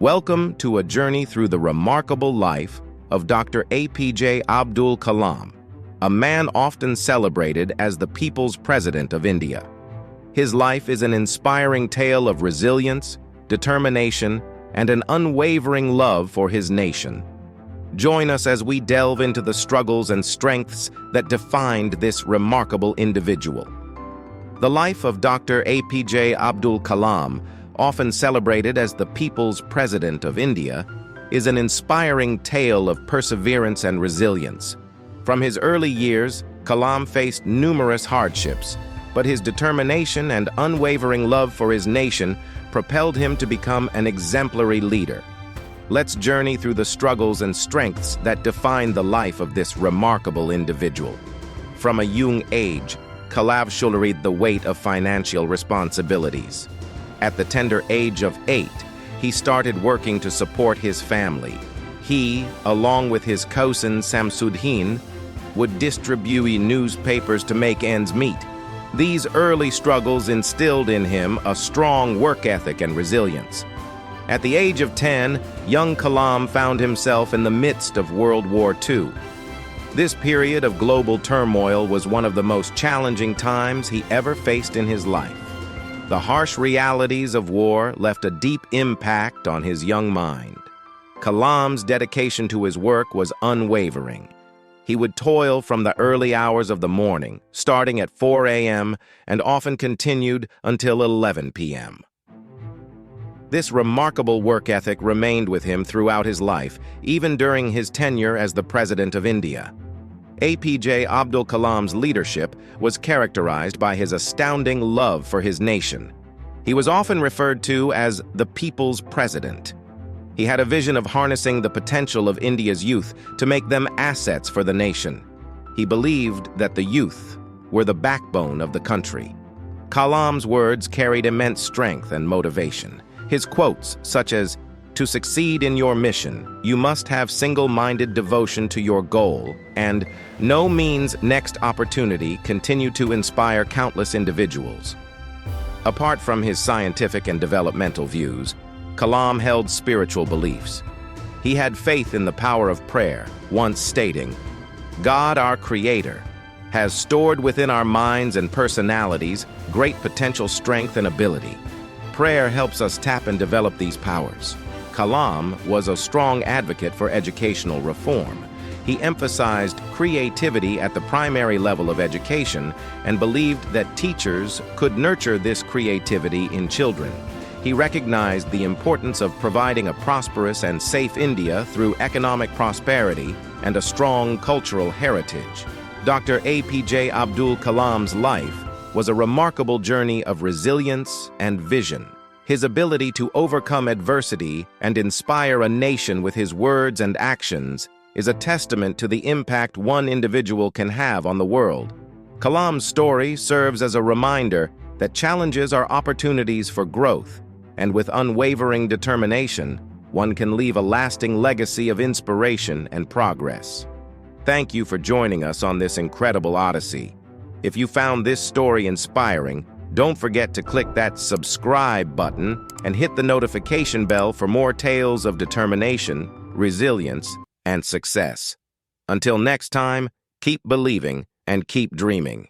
Welcome to a journey through the remarkable life of Dr. APJ Abdul Kalam, a man often celebrated as the People's President of India. His life is an inspiring tale of resilience, determination, and an unwavering love for his nation. Join us as we delve into the struggles and strengths that defined this remarkable individual. The life of Dr. APJ Abdul Kalam, often celebrated as the People's President of India, is an inspiring tale of perseverance and resilience. From his early years, Kalam faced numerous hardships, but his determination and unwavering love for his nation propelled him to become an exemplary leader. Let's journey through the struggles and strengths that define the life of this remarkable individual. From a young age, Kalam shouldered the weight of financial responsibilities. At the tender age of 8, he started working to support his family. He, along with his cousin Samsudheen, would distribute newspapers to make ends meet. These early struggles instilled in him a strong work ethic and resilience. At the age of 10, young Kalam found himself in the midst of World War II. This period of global turmoil was one of the most challenging times he ever faced in his life. The harsh realities of war left a deep impact on his young mind. Kalam's dedication to his work was unwavering. He would toil from the early hours of the morning, starting at 4 a.m. and often continued until 11 p.m. This remarkable work ethic remained with him throughout his life, even during his tenure as the President of India. APJ Abdul Kalam's leadership was characterized by his astounding love for his nation. He was often referred to as the People's President. He had a vision of harnessing the potential of India's youth to make them assets for the nation. He believed that the youth were the backbone of the country. Kalam's words carried immense strength and motivation. His quotes, such as, "To succeed in your mission, you must have single-minded devotion to your goal," and "No means next opportunity," continue to inspire countless individuals. Apart from his scientific and developmental views, Kalam held spiritual beliefs. He had faith in the power of prayer, once stating, "God, our Creator, has stored within our minds and personalities great potential strength and ability. Prayer helps us tap and develop these powers." Kalam was a strong advocate for educational reform. He emphasized creativity at the primary level of education and believed that teachers could nurture this creativity in children. He recognized the importance of providing a prosperous and safe India through economic prosperity and a strong cultural heritage. Dr. APJ Abdul Kalam's life was a remarkable journey of resilience and vision. His ability to overcome adversity and inspire a nation with his words and actions is a testament to the impact one individual can have on the world. Kalam's story serves as a reminder that challenges are opportunities for growth, and with unwavering determination, one can leave a lasting legacy of inspiration and progress. Thank you for joining us on this incredible odyssey. If you found this story inspiring, don't forget to click that subscribe button and hit the notification bell for more tales of determination, resilience, and success. Until next time, keep believing and keep dreaming.